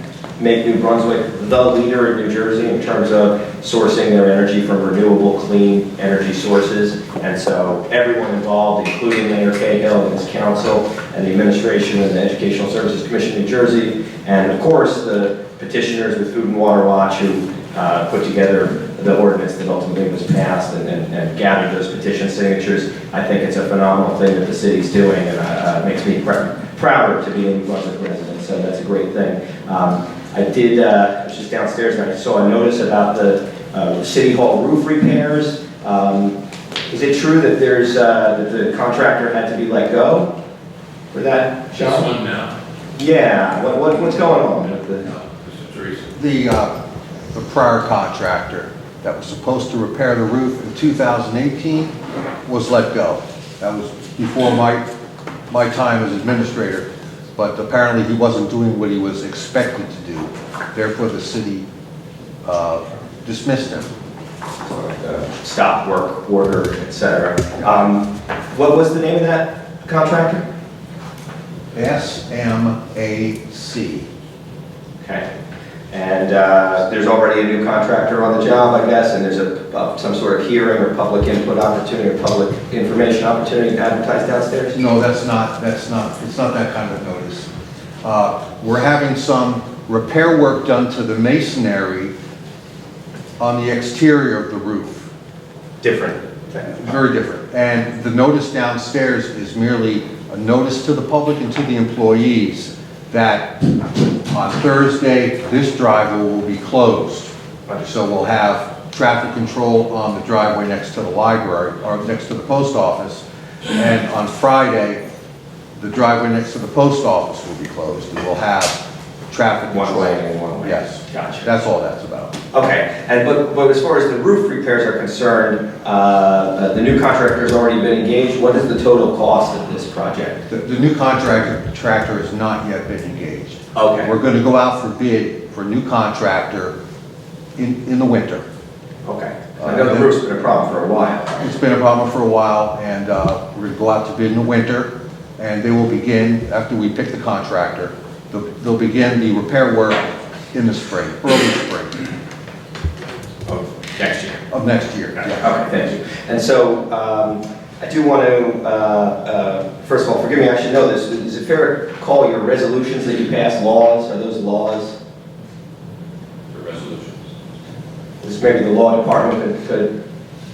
make New Brunswick the leader in New Jersey in terms of sourcing their energy from renewable, clean energy sources. And so everyone involved, including Mayor Cahill and his council and the administration and the Educational Services Commission of New Jersey, and of course the petitioners with Food and Water Watch who put together the ordinance that ultimately was passed and gathered those petition signatures. I think it's a phenomenal thing that the city's doing, and it makes me prouder to be a New Brunswick resident, so that's a great thing. I was just downstairs and I saw a notice about the City Hall roof repairs. Is it true that that the contractor had to be let go for that, This John? one now. Yeah, what's going on with the? Mr. Teresa. The prior contractor that was supposed to repair the roof in 2018 was let go. That was before my time as administrator, but apparently he wasn't doing what he was expected to do. Therefore, the city dismissed him. Stop work order, etc. What was the name of that contractor? SMAC. Okay. And there's already a new contractor on the job, I guess, and there's some sort of hearing or public input opportunity or public information opportunity advertised downstairs? No, it's not that kind of notice. We're having some repair work done to the masonry on the exterior of the roof. Different. Very different. And the notice downstairs is merely a notice to the public and to the employees that on Thursday, this driveway will be closed. So we'll have traffic control on the driveway next to the library, or next to the post office. And on Friday, the driveway next to the post office will be closed, and we'll have traffic control. One way and one way. Yes. Gotcha. That's all that's about. Okay, but as far as the roof repairs are concerned, the new contractor has already been engaged. What is the total cost of this project? The new contractor has not yet been engaged. Okay. We're going to go out for bid for a new contractor in the winter. Okay. I know the roof's been a problem for a while. It's been a problem for a while, and we're going to go out to bid in the winter, and they will begin, after we pick the contractor, they'll begin the repair work in the spring, early spring Of next year. of next year. Okay, thank you. And so, I do want to, first of all, forgive me, I should know this. Is it fair to call your resolutions that you pass laws? Are those laws? The resolutions. This maybe the law department could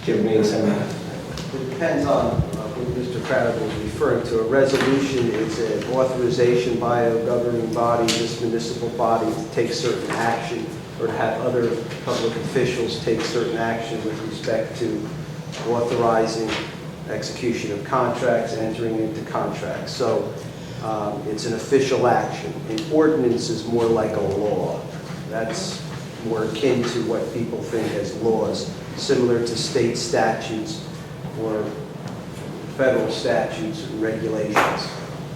give me some. It depends on what Mr. Crowder was referring to. A resolution is an authorization by a governing body, this municipal body, to take certain action or to have other public officials take certain action with respect to authorizing execution of contracts, entering into contracts. So it's an official action. An ordinance is more like a law. That's more akin to what people think as laws, similar to state statutes or federal statutes and regulations.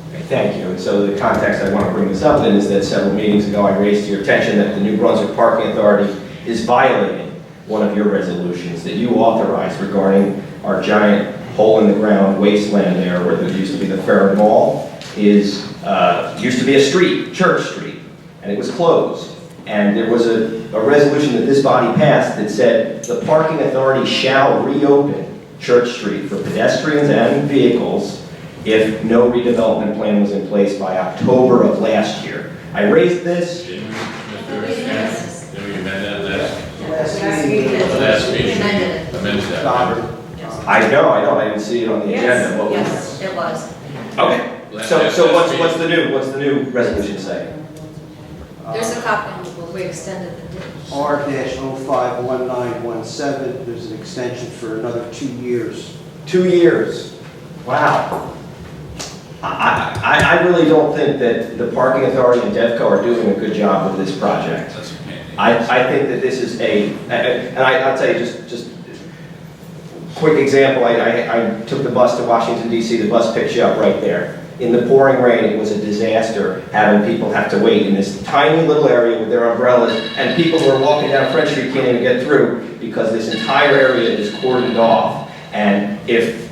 Okay, thank you. And so the context I want to bring this up in is that several meetings ago I raised to your attention that the New Brunswick Parking Authority is violating one of your resolutions that you authorized regarding our giant hole-in-the-ground wasteland there where there used to be the Fair Mall, used to be a street, Church Street, and it was closed. And there was a resolution that this body passed that said the parking authority shall reopen Church Street for pedestrians and vehicles if no redevelopment plan was in place by October of last year. I raised this. Didn't we, Mr. Didn't we amend that last Last meeting. meeting? Amended that. I know, I didn't see it on the agenda. What was- Yes, it was. Okay, so what's the new resolution say? There's a copy on the board. We extended the date. R-051917, there's an extension for another 2 years. 2 years. Wow. I really don't think that the Parking Authority and DevCo are doing a good job with this project. I think that this is I'll tell you, just quick example, I took the bus to Washington DC, the bus picks you up right there. In the pouring rain, it was a disaster having people have to wait in this tiny little area with their umbrellas, and people who are walking down French Street can't even get through because this entire area is cordoned off. And if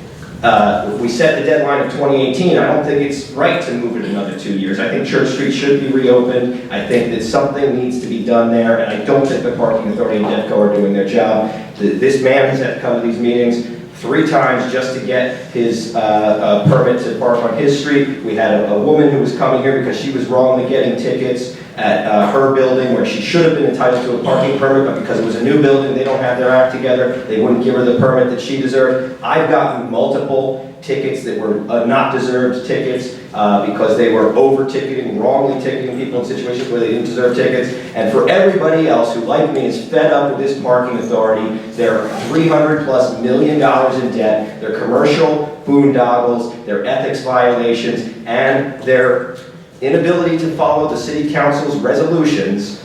we set the deadline of 2018, I don't think it's right to move it another 2 years. I think Church Street should be reopened. I think that something needs to be done there, and I don't think the Parking Authority and DevCo are doing their job. This man has had to come to these meetings 3 times just to get his permit to park on his street. We had a woman who was coming here because she was wrongly getting tickets at her building where she should have been entitled to a parking permit, but because it was a new building, they don't have their act together, they wouldn't give her the permit that she deserved. I've gotten multiple tickets that were not deserved tickets because they were over-ticketing, wrongly ticketing people in situations where they didn't deserve tickets. And for everybody else who, like me, is fed up with this parking authority, they're $300+ million in debt, their commercial boondoggles, their ethics violations, and their inability to follow the city council's resolutions.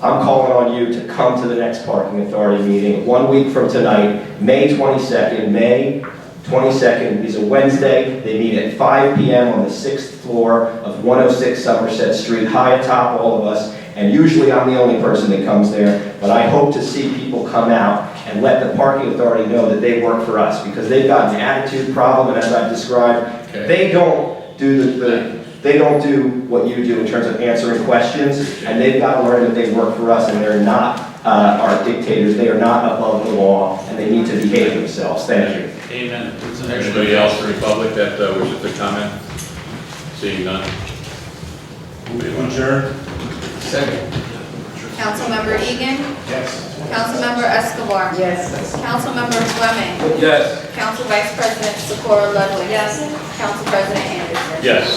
I'm calling on you to come to the next parking authority meeting 1 week from tonight, May 22nd. May 22nd is a Wednesday. They meet at 5 p.m. on the 6th floor of 106 Somerset Street, high atop all of us. And usually I'm the only person that comes there, but I hope to see people come out and let the parking authority know that they work for us, because they've got an attitude problem, and as I've described, they don't do they don't do what you do in terms of answering questions, and they've got to learn that they work for us, and they're not our dictators. They are not above the law, and they need to behave themselves. Thank you. Amen. Anybody else in the public that wishes to comment? Seeing none. Move to adjourn. Second. Councilmember Egan. Yes. Councilmember Escobar. Yes. Councilmember Fleming. Yes. Council Vice President Socorro Ludwig. Yes. Council President Anderson. Yes.